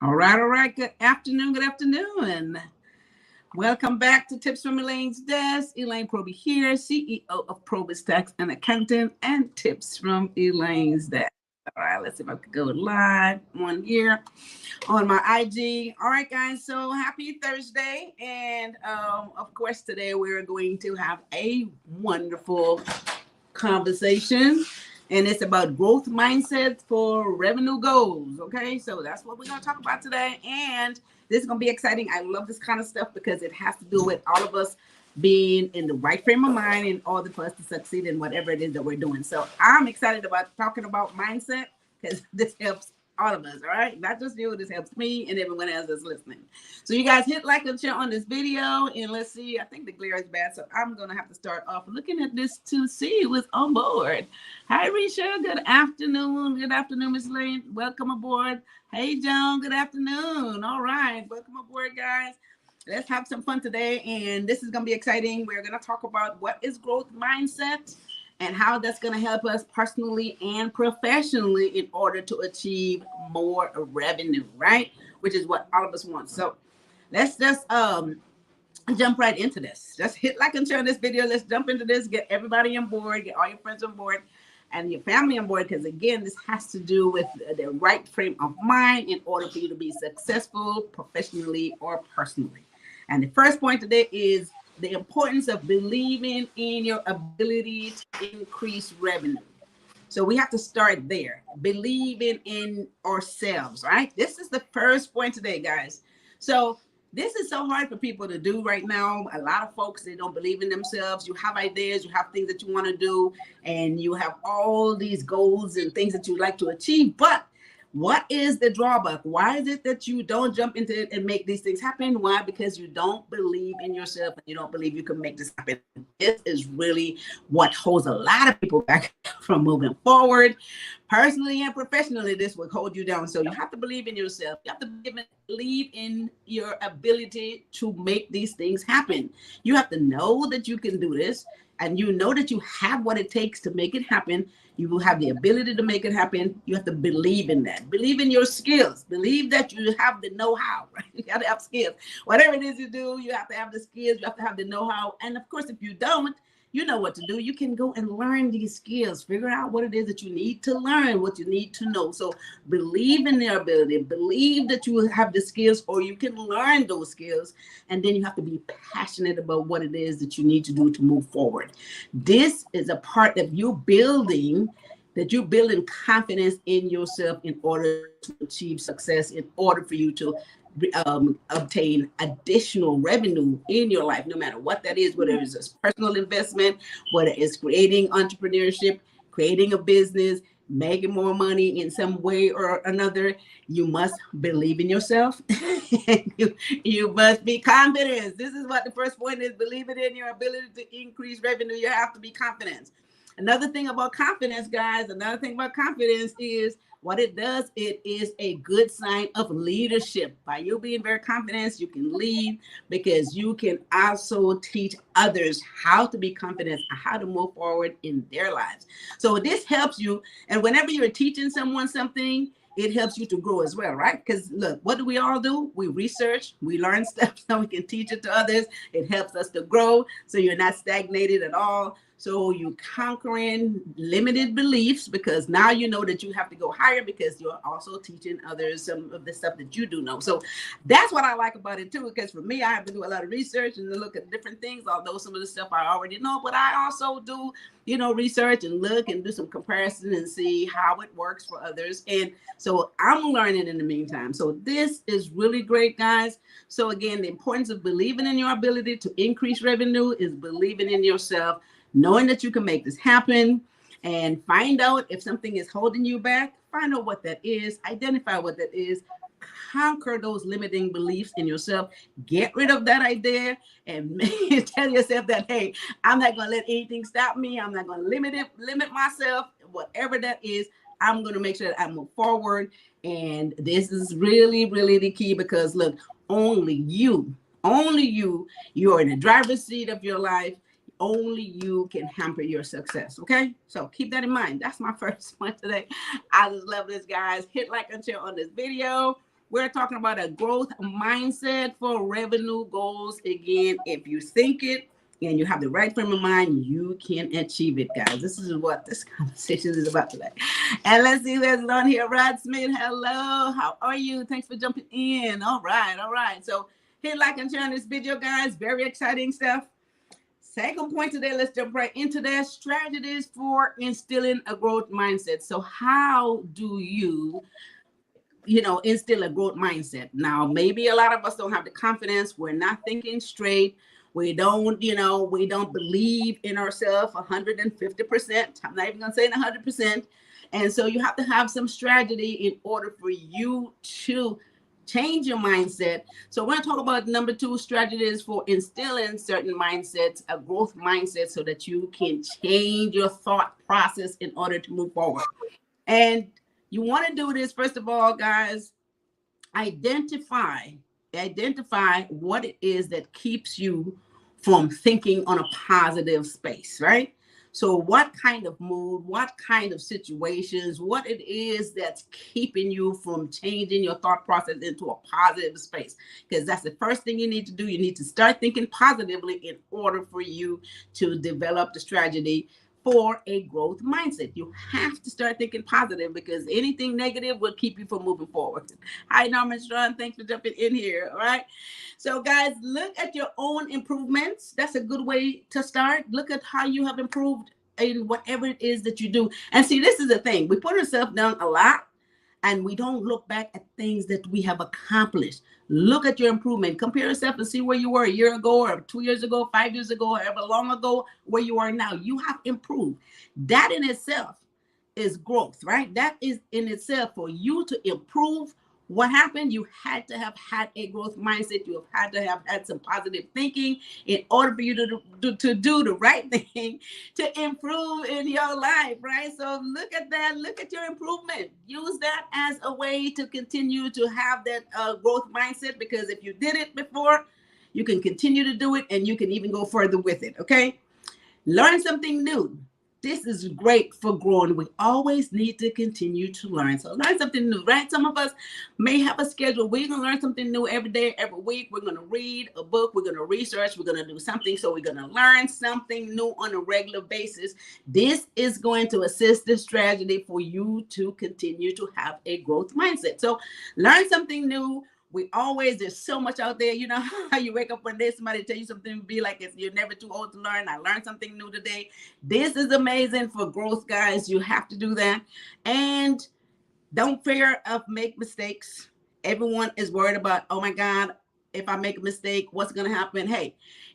All right. Good afternoon. Good afternoon. Welcome back to Tips from Elaine's Desk. Elaine Proby here, CEO of PROBY'S Tax and Accountant, and Tips from Elaine's Desk. All right, let's see if I can go live on here on my IG. All right, guys. So happy Thursday, and of course, today we're going to have a wonderful conversation, and it's about growth mindset for revenue goals. Okay, so that's what we're going to talk about today, and this is going to be exciting. I love this kind of stuff because it has to do with all of us being in the right frame of mind in order for us to succeed in whatever it is that we're doing. So I'm excited about talking about mindset because this helps all of us, all right? Not just you, this helps me and everyone else that's listening. So you guys hit like and share on this video, and let's see, I think the glare is bad, so I'm gonna have to start off looking at this to see who's on board. Hi, Risha, good afternoon. Good afternoon, Miss Lane. Welcome aboard. Hey, Joan, good afternoon. All right, welcome aboard, guys. Let's have some fun today, and this is gonna be exciting. We're gonna talk about what is growth mindset and how that's going to help us personally and professionally in order to achieve more revenue, right? Which is what all of us want. So let's just jump right into this. Just hit like and share this video. Let's jump into this. Get everybody on board. Get all your friends on board and your family on board, because again, this has to do with the right frame of mind in order for you to be successful professionally or personally. And the first point today is the importance of believing in your ability to increase revenue. So we have to start there, believing in ourselves, right? This is the first point today, guys. So this is so hard for people to do right now. A lot of folks, they don't believe in themselves. You have ideas, you have things that you want to do, and you have all these goals and things that you'd like to achieve, but what is the drawback? Why is it that you don't jump into it and make these things happen? Why? Because you don't believe in yourself and you don't believe you can make this happen. This is really what holds a lot of people back from moving forward. Personally and professionally, this will hold you down. So you have to believe in yourself. You have to believe in your ability to make these things happen. You have to know that you can do this, and you know that you have what it takes to make it happen. You will have the ability to make it happen. You have to believe in that. Believe in your skills. Believe that you have the know-how, right? You got to have skills. Whatever it is you do, you have to have the skills. You have to have the know-how. And of course, if you don't, you know what to do. You can go and learn these skills. Figure out what it is that you need to learn, what you need to know. So believe in their ability. Believe that you have the skills, or you can learn those skills. And then you have to be passionate about what it is that you need to do to move forward. This is a part of you building, that you're building confidence in yourself in order to achieve success, in order for you to obtain additional revenue in your life, no matter what that is, whether it's a personal investment, whether it's creating entrepreneurship, creating a business, making more money in some way or another. You must believe in yourself. you must be confident. This is what the first point is: believing in your ability to increase revenue. You have to be confident. Another thing about confidence, guys, is what it does. It is a good sign of leadership. By you being very confident, you can lead, because you can also teach others how to be confident and how to move forward in their lives. So this helps you. And whenever you're teaching someone something, it helps you to grow as well, right? Because look, what do we all do? We research, we learn stuff so we can teach it to others. It helps us to grow, so you're not stagnated at all. So you're conquering limited beliefs, because now you know that you have to go higher, because you're also teaching others some of the stuff that you do know. So that's what I like about it too, because for me, I have to do a lot of research and look at different things, although some of the stuff I already know, but I also do, research and look and do some comparison and see how it works for others. And so I'm learning in the meantime. So this is really great, guys. So again, the importance of believing in your ability to increase revenue is believing in yourself, knowing that you can make this happen, and find out if something is holding you back. Find out what that is, identify what that is, conquer those limiting beliefs in yourself, get rid of that idea, and tell yourself that, hey, I'm not going to let anything stop me. I'm not going to limit myself, whatever that is. I'm going to make sure that I move forward. And this is really, really the key, because look, only you, you're in the driver's seat of your life. Only you can hamper your success. Okay, so keep that in mind. That's my first one today. I just love this, guys. Hit like and share on this video. We're talking about a growth mindset for revenue goals. Again, if you think it and you have the right frame of mind, you can achieve it, guys. This is what this conversation is about today. And let's see who's on here. Rod Smith, hello. How are you? Thanks for jumping in. All right, all right. So hit like and share on this video, guys. Very exciting stuff. Second point today, let's jump right into that. Strategies for instilling a growth mindset. So how do you instill a growth mindset? Now, maybe a lot of us don't have the confidence. We're not thinking straight. We don't believe in ourselves 150%. I'm not even going to say 100%. And so you have to have some strategy in order for you to change your mindset. So we're going to talk about number 2 strategies for instilling certain mindsets, a growth mindset, so that you can change your thought process in order to move forward. And you want to do this, first of all, guys, identify what it is that keeps you from thinking on a positive space, right? So what kind of mood, what kind of situations, what it is that's keeping you from changing your thought process into a positive space? Because that's the first thing you need to do. You need to start thinking positively in order for you to develop the strategy for a growth mindset. You have to start thinking positive, because anything negative will keep you from moving forward. Hi, Norman Strong. Thanks for jumping in here. All right. So, guys, look at your own improvements. That's a good way to start. Look at how you have improved in whatever it is that you do. And see, this is the thing. We put ourselves down a lot, and we don't look back at things that we have accomplished. Look at your improvement. Compare yourself and see where you were a year ago, or 2 years ago, 5 years ago, however long ago, where you are now. You have improved. That in itself is growth, right? That is in itself, for you to improve. What happened? You had to have had a growth mindset. You have had to have had some positive thinking in order for you to do the right thing to improve in your life, right? So look at that. Look at your improvement. Use that as a way to continue to have that growth mindset, because if you did it before, you can continue to do it, and you can even go further with it, okay? Learn something new. This is great for growing. We always need to continue to learn. So learn something new, right? Some of us may have a schedule. We're going to learn something new every day, every week. We're going to read a book. We're going to research. We're going to do something. So we're going to learn something new on a regular basis. This is going to assist the strategy for you to continue to have a growth mindset. So learn something new. There's so much out there. You know how you wake up one day, somebody tell you something, be like, you're never too old to learn. I learned something new today. This is amazing for growth, guys. You have to do that. And don't fear of make mistakes. Everyone is worried about, oh my God, if I make a mistake, what's going to happen? Hey,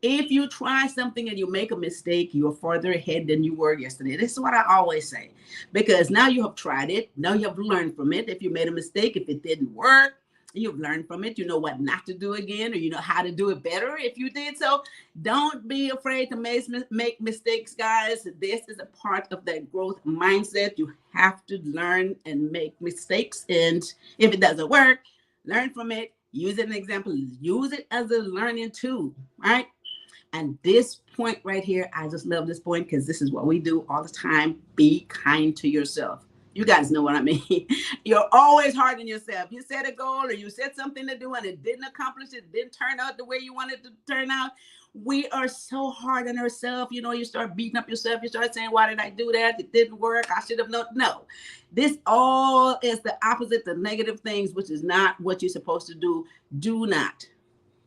if you try something and you make a mistake, you're further ahead than you were yesterday. This is what I always say, because now you have tried it. Now you have learned from it. If you made a mistake, if it didn't work, you've learned from it. You know what not to do again, or you know how to do it better if you did. So don't be afraid to make mistakes, guys. This is a part of that growth mindset. You have to learn and make mistakes. And if it doesn't work, learn from it. Use it as an example. Use it as a learning tool, right? And this point right here, I just love this point, because this is what we do all the time. Be kind to yourself. You guys know what I mean. You're always hard on yourself. You set a goal, or you set something to do and it didn't accomplish it, didn't turn out the way you wanted to turn out. We are so hard on ourselves. You start beating up yourself. You start saying, why did I do that? It didn't work. I should have known. No, this all is the opposite, the negative things, which is not what you're supposed to do. Do not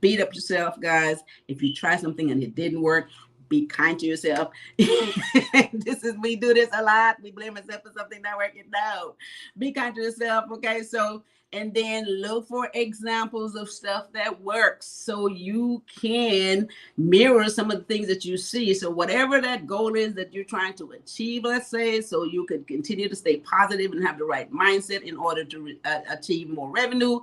beat up yourself, guys. If you try something and it didn't work, be kind to yourself. We do this a lot. We blame ourselves for something not working. No, be kind to yourself. Okay. So, and then look for examples of stuff that works, so you can mirror some of the things that you see. So whatever that goal is that you're trying to achieve, let's say, so you could continue to stay positive and have the right mindset in order to achieve more revenue.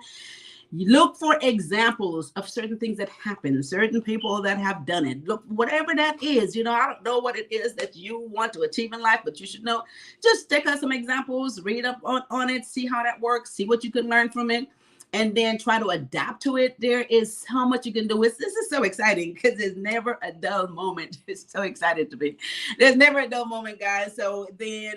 You look for examples of certain things that happen, certain people that have done it. Look, whatever that is, I don't know what it is that you want to achieve in life, but you should know. Just check out some examples, read up on it, see how that works, see what you can learn from it, and then try to adapt to it. There is so much you can do. This is so exciting, because there's never a dull moment. It's so excited to be. There's never a dull moment, guys. So then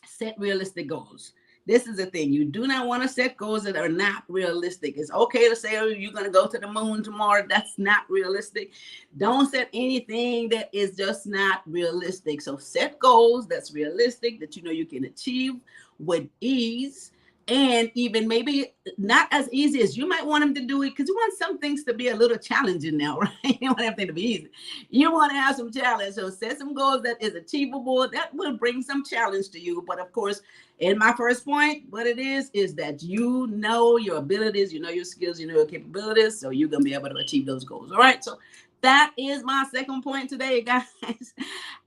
set realistic goals. this is the thing. You do not want to set goals that are not realistic. It's okay to say, oh, you're going to go to the moon tomorrow. That's not realistic. Don't set anything that is just not realistic. So set goals that's realistic, that you know you can achieve with ease. And even maybe not as easy as you might want them to do it, because you want some things to be a little challenging now, right? You don't want everything to be easy. You want to have some challenge. So set some goals that is achievable. That will bring some challenge to you. But of course, in my first point, what it is that you know your abilities, you know your skills, you know your capabilities. So you're going to be able to achieve those goals. All right. So that is my second point today, guys.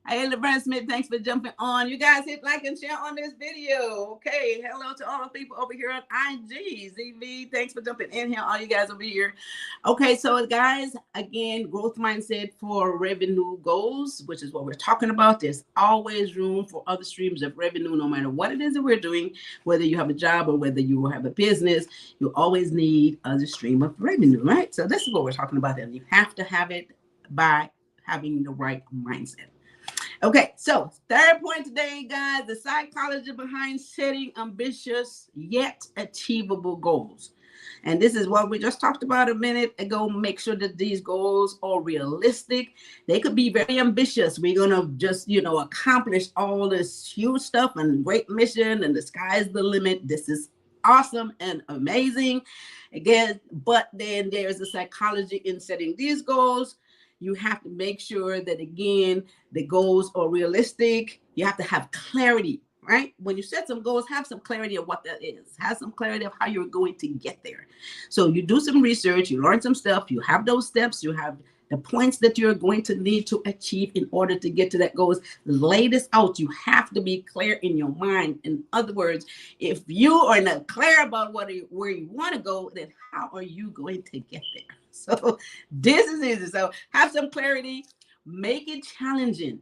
Hey, LeBron Smith, thanks for jumping on. You guys hit like and share on this video. Okay, hello to all the people over here on IG. ZV, thanks for jumping in here, all you guys over here. Okay, so guys, again, growth mindset for revenue goals, which is what we're talking about. There's always room for other streams of revenue, no matter what it is that we're doing, whether you have a job or whether you have a business, you always need other stream of revenue, right? So this is what we're talking about, and you have to have it by having the right mindset. Okay, so third point today, guys, the psychology behind setting ambitious yet achievable goals. And this is what we just talked about a minute ago. Make sure that these goals are realistic. They could be very ambitious. We're going to just, accomplish all this huge stuff and great mission, and the sky's the limit. This is awesome and amazing. Again, but then there's a psychology in setting these goals. You have to make sure that, again, the goals are realistic. You have to have clarity, right? When you set some goals, have some clarity of what that is. Have some clarity of how you're going to get there. So you do some research, you learn some stuff, you have those steps, you have the points that you're going to need to achieve in order to get to that goals. Lay this out. You have to be clear in your mind. In other words, if you are not clear about where you want to go, then how are you going to get there? So this is easy. So have some clarity, make it challenging.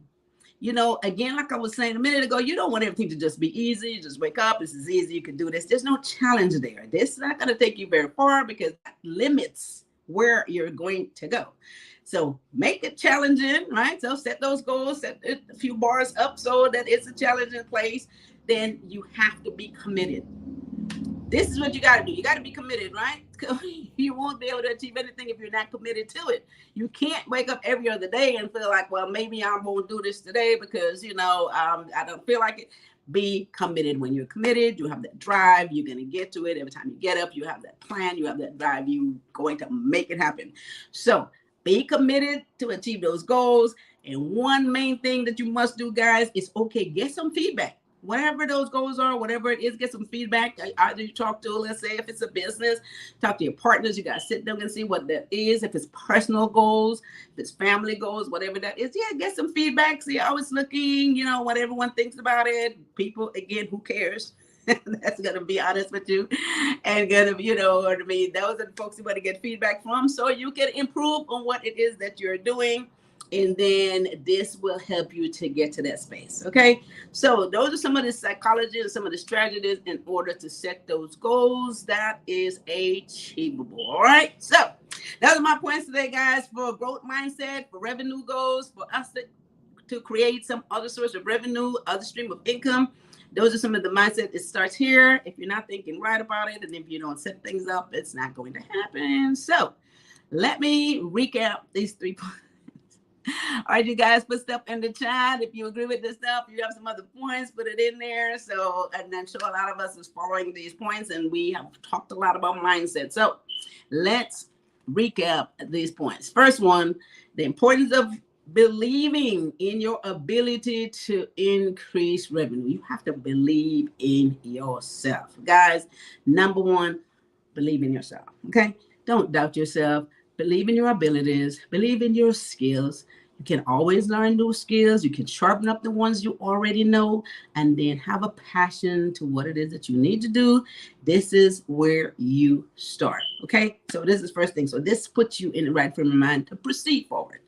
Again, like I was saying a minute ago, you don't want everything to just be easy. You just wake up, this is easy, you can do this. There's no challenge there. This is not going to take you very far because that limits where you're going to go. So make it challenging, right? So set those goals, set a few bars up so that it's a challenging place. Then you have to be committed. This is what you got to do. You got to be committed, right? You won't be able to achieve anything if you're not committed to it. You can't wake up every other day and feel like, well, maybe I won't do this today because, I don't feel like it. Be committed. When you're committed, you have that drive. You're going to get to it. Every time you get up, you have that plan. You have that drive. You're going to make it happen. So be committed to achieve those goals. And one main thing that you must do, guys, is, get some feedback. Whatever those goals are, whatever it is, get some feedback. Either you talk to, let's say, if it's a business, talk to your partners. You got to sit down and see what that is. If it's personal goals, if it's family goals, whatever that is, get some feedback. See how it's looking, what everyone thinks about it. People, again, who cares? That's going to be honest with you. And going to, those are the folks you want to get feedback from so you can improve on what it is that you're doing. And then this will help you to get to that space. Okay. So those are some of the psychology and some of the strategies in order to set those goals that is achievable. All right. So those are my points today, guys, for growth mindset, for revenue goals, for us to create some other source of revenue, other stream of income. Those are some of the mindset. It starts here. If you're not thinking right about it, and if you don't set things up, it's not going to happen. So let me recap these 3 points. All right, you guys, put stuff in the chat. If you agree with this stuff, you have some other points, put it in there. So, and I'm sure a lot of us is following these points, and we have talked a lot about mindset. So let's recap these points. First one, the importance of believing in your ability to increase revenue. You have to believe in yourself. Guys, number one, believe in yourself, okay? Don't doubt yourself. Believe in your abilities. Believe in your skills. You can always learn new skills. You can sharpen up the ones you already know, and then have a passion to what it is that you need to do. This is where you start. Okay. So this is first thing. So this puts you in the right frame of mind to proceed forward.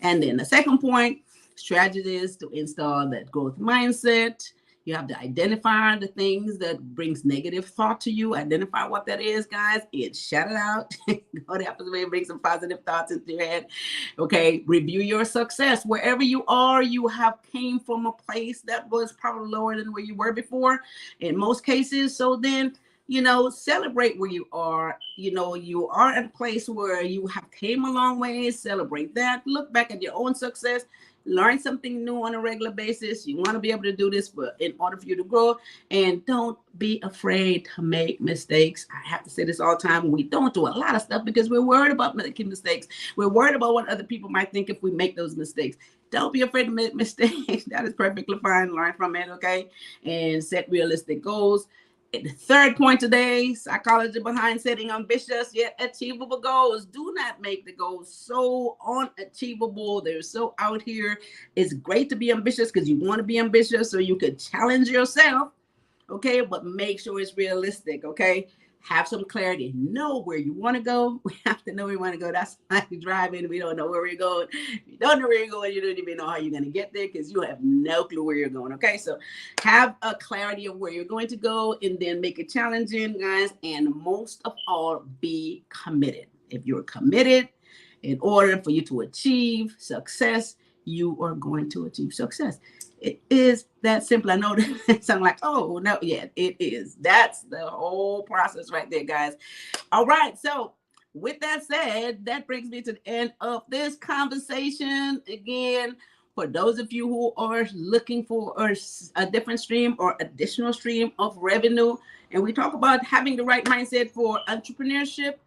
And then the second point, strategy is to install that growth mindset. You have to identify the things that brings negative thought to you. Identify what that is, guys, and shut it out. Go the opposite way and bring some positive thoughts into your head. Okay, review your success. Wherever you are, you have came from a place that was probably lower than where you were before in most cases. So then, celebrate where you are. You are at a place where you have came a long way. Celebrate that. Look back at your own success. Learn something new on a regular basis. You want to be able to do this, but in order for you to grow, and don't be afraid to make mistakes. I have to say this all the time. We don't do a lot of stuff because we're worried about making mistakes. We're worried about what other people might think if we make those mistakes. Don't be afraid to make mistakes. That is perfectly fine. Learn from it, okay? And set realistic goals. The third point today, psychology behind setting ambitious yet achievable goals. Do not make the goals so unachievable. They're so out here. It's great to be ambitious because you want to be ambitious so you can challenge yourself, okay? But make sure it's realistic, okay? Have some clarity. Know where you want to go. We have to know where we want to go. That's like driving. We don't know where we're going. If you don't know where you're going, you don't even know how you're going to get there because you have no clue where you're going. Okay, so have a clarity of where you're going to go and then make it challenging, guys. And most of all, be committed. If you're committed, in order for you to achieve success, you are going to achieve success. It is that simple. I know that sounds like, oh, no, yeah, it is. That's the whole process right there, guys. All right. So with that said, that brings me to the end of this conversation. Again, for those of you who are looking for a different stream or additional stream of revenue, and we talk about having the right mindset for entrepreneurship,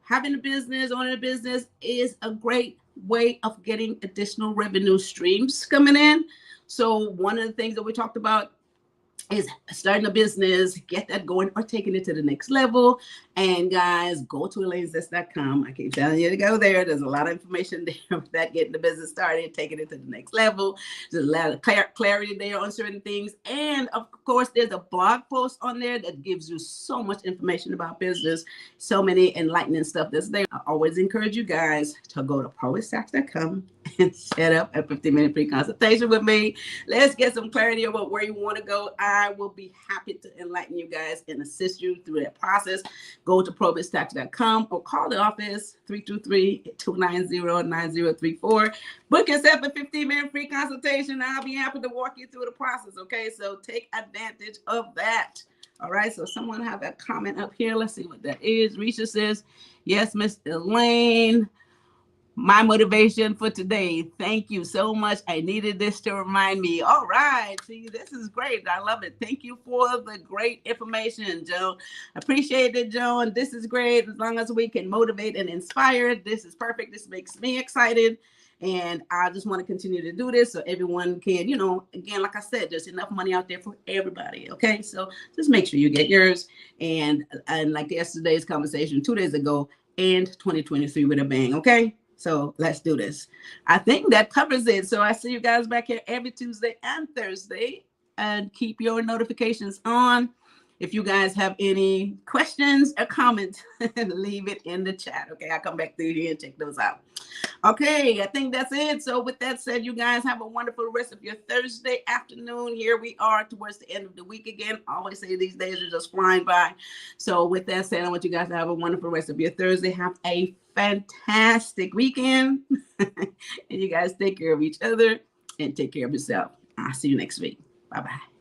having a business, owning a business is a great way of getting additional revenue streams coming in. So one of the things that we talked about is starting a business, get that going or taking it to the next level. And guys, go to elainesdesk.com. I keep telling you to go there. There's a lot of information there with that, getting the business started, taking it to the next level. There's a lot of clarity there on certain things. And of course, there's a blog post on there that gives you so much information about business, so many enlightening stuff that's there. I always encourage you guys to go to PROBY'S and set up a 15-minute free consultation with me. Let's get some clarity about where you want to go. I will be happy to enlighten you guys and assist you through that process. Go to PROBY'S or call the office 323-290-9034. Book yourself a 15-minute free consultation. I'll be happy to walk you through the process. Okay, so take advantage of that. All right, so someone have a comment up here. Let's see what that is. Risha says, yes, Miss Elaine. My motivation for today. Thank you so much. I needed this to remind me. All right. See, this is great. I love it. Thank you for the great information, Joe. Appreciate it, Joe. And this is great. As long as we can motivate and inspire, this is perfect. This makes me excited. And I just want to continue to do this so everyone can, again, like I said, there's enough money out there for everybody. Okay. So just make sure you get yours. And like yesterday's conversation 2 days ago, end 2023 with a bang. Okay. So let's do this. I think that covers it. So I see you guys back here every Tuesday and Thursday, and keep your notifications on. If you guys have any questions or comments, leave it in the chat. Okay, I'll come back through here and check those out. Okay, I think that's it. So with that said, you guys have a wonderful rest of your Thursday afternoon. Here we are towards the end of the week again. I always say these days are just flying by. So with that said, I want you guys to have a wonderful rest of your Thursday. Have a fantastic weekend. And you guys take care of each other and take care of yourself. I'll see you next week. Bye-bye.